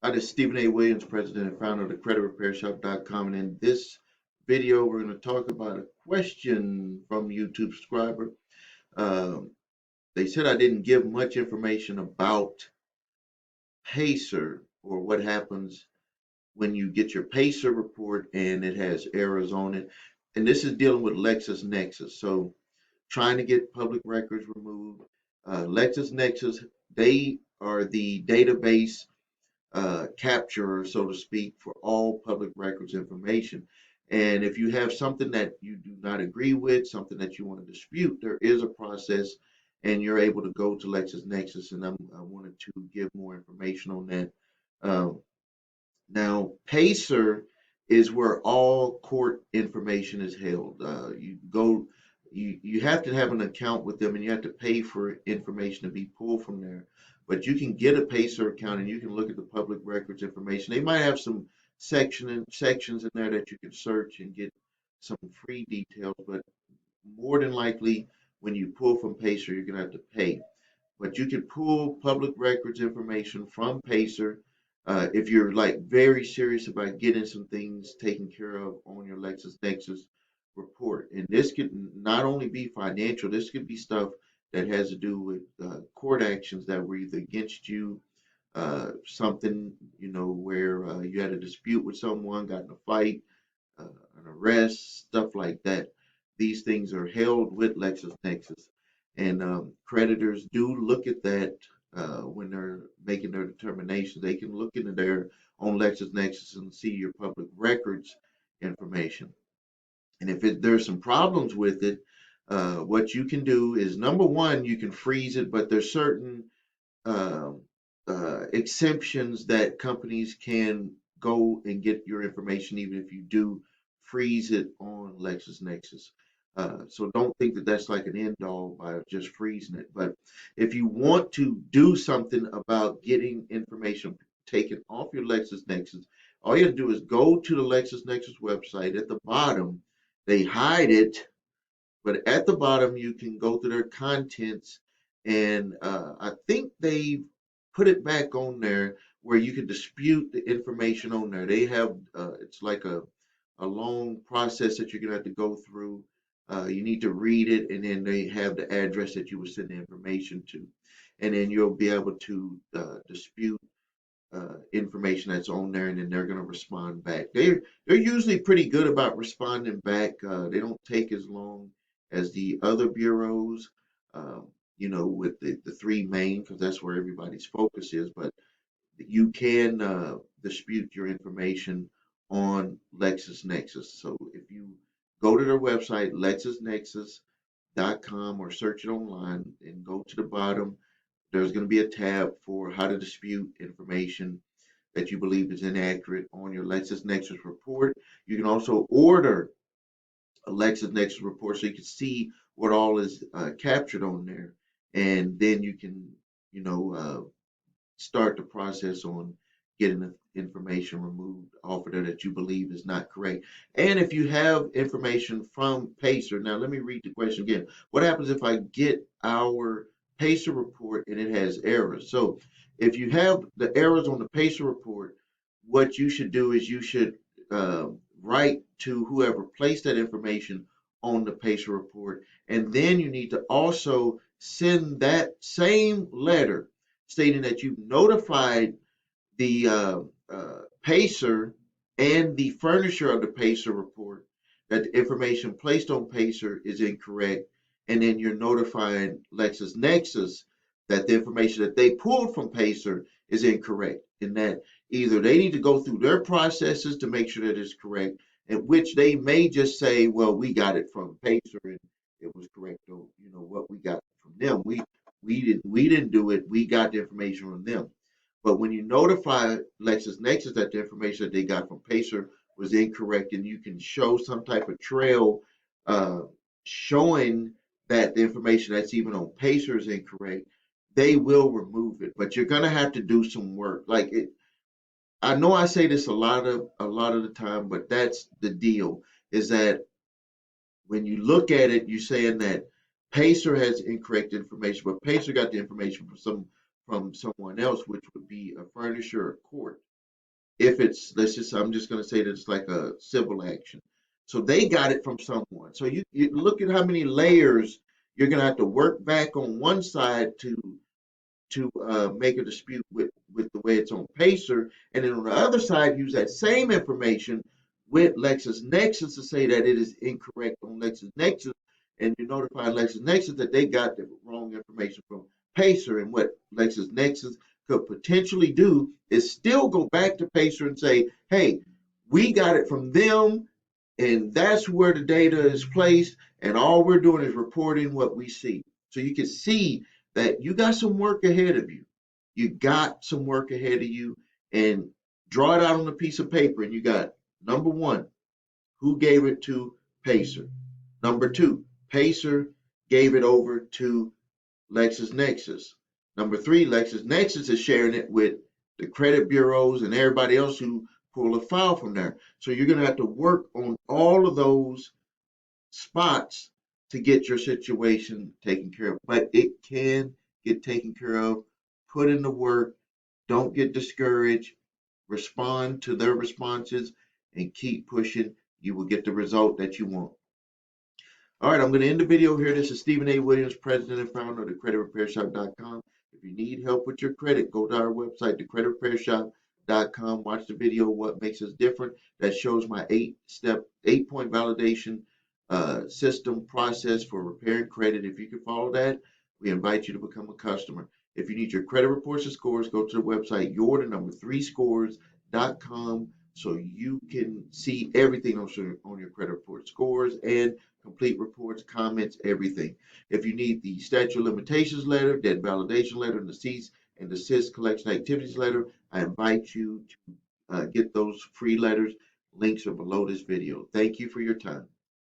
Hi, this is Stephen A. Williams, president and founder of the creditrepairshop.com. And in this video, we're going to talk about a question from a YouTube subscriber. Um, they said I didn't give much information about Pacer or what happens when you get your Pacer report and it has errors on it. And this is dealing with Lexis Nexis. So trying to get public records removed. Lexis Nexis, they are the database capturer, so to speak, for all public records information. And if you have something that you do not agree with, something that you want to dispute, there is a process, and you're able to go to LexisNexis. And I wanted to give more information on that. Um, Now, Pacer is where all court information is held. You have to have an account with them, and you have to pay for information to be pulled from there. But you can get a Pacer account, and you can look at the public records information. They might have some sections in there that you can search and get some free details, but more than likely, when you pull from Pacer, you're going to have to pay. But you can pull public records information from Pacer if you're like very serious about getting some things taken care of on your LexisNexis report. And this could not only be financial, this could be stuff that has to do with court actions that were either against you, something, where you had a dispute with someone, got in a fight, an arrest, stuff like that. These things are held with LexisNexis, and creditors do look at that when they're making their determination. They can look into their own LexisNexis and see your public records information. And if there's some problems with it, what you can do is number one, you can freeze it, but there's certain um, exemptions that companies can go and get your information, even if you do freeze it on LexisNexis. So don't think that that's like an end all by just freezing it. But if you want to do something about getting information taken off your LexisNexis, all you have to do is go to the LexisNexis website. At the bottom, they hide it, but at the bottom, you can go to their contents, and I think they put it back on there where you can dispute the information on there. They have it's like a long process that you're gonna have to go through. You need to read it, and then they have the address that you will send the information to, and then you'll be able to dispute information that's on there, and then they're going to respond back. They're usually pretty good about responding back. They don't take as long as the other bureaus, um, with the three main, because that's where everybody's focus is. But you can dispute your information on LexisNexis. So if you go to their website, LexisNexis.com, or search it online and go to the bottom, there's going to be a tab for how to dispute information that you believe is inaccurate on your LexisNexis report. You can also order a LexisNexis report so you can see what all is captured on there, and then you can, start the process on getting the information removed off of there that you believe is not correct. And if you have information from Pacer, now let me read the question again. What happens if I get our Pacer report and it has errors? So if you have the errors on the Pacer report, what you should do is you should write to whoever placed that information on the Pacer report, and then you need to also send that same letter stating that you've notified the Pacer and the furnisher of the Pacer report that the information placed on Pacer is incorrect, and then you're notifying LexisNexis that the information that they pulled from Pacer is incorrect, and that either they need to go through their processes to make sure that it's correct, in which they may just say, "Well, we got it from Pacer and it was correct." Or, what we got from them, we didn't do it. We got the information from them. But when you notify LexisNexis that the information that they got from Pacer was incorrect, and you can show some type of trail uh, showing that the information that's even on Pacer is incorrect, they will remove it. But you're gonna have to do some work. Like it, I know I say this a lot of the time, but that's the deal. Is that when you look at it, you're saying that Pacer has incorrect information, but Pacer got the information from someone else, which would be a furnisher or court. if it's, let's just, I'm just going to say that it's like a civil action. So they got it from someone. So you look at how many layers you're going to have to work back on one side to make a dispute with the way it's on Pacer, and then on the other side use that same information with Lexis Nexis to say that it is incorrect on Lexis Nexis, and you notify Lexis Nexis that they got the wrong information from Pacer. And what Lexis Nexis could potentially do is still go back to Pacer and say, hey, we got it from them, and that's where the data is placed, and all we're doing is reporting what we see. So you can see that you got some work ahead of you. You got some work ahead of you, and draw it out on a piece of paper. And you got number one, who gave it to Pacer? Number two, Pacer gave it over to LexisNexis. Number three, LexisNexis is sharing it with the credit bureaus and everybody else who pull a file from there. So you're going to have to work on all of those spots to get your situation taken care of. But it can get taken care of. Put in the work. Don't get discouraged. Respond to their responses and keep pushing. You will get the result that you want. All right, I'm going to end the video here. This is Stephen A. Williams, president and founder of thecreditrepairshop.com. If you need help with your credit, go to our website, thecreditrepairshop.com. Watch the video, What Makes Us Different. That shows my 8-point validation system process for repairing credit. If you can follow that, we invite you to become a customer. If you need your credit reports and scores, go to the website, your3scores.com, so you can see everything on your credit report scores and complete reports, comments, everything. If you need the statute of limitations letter, debt validation letter, and the cease and desist collection activities letter, I invite you to get those free letters. Links are below this video. Thank you for your time.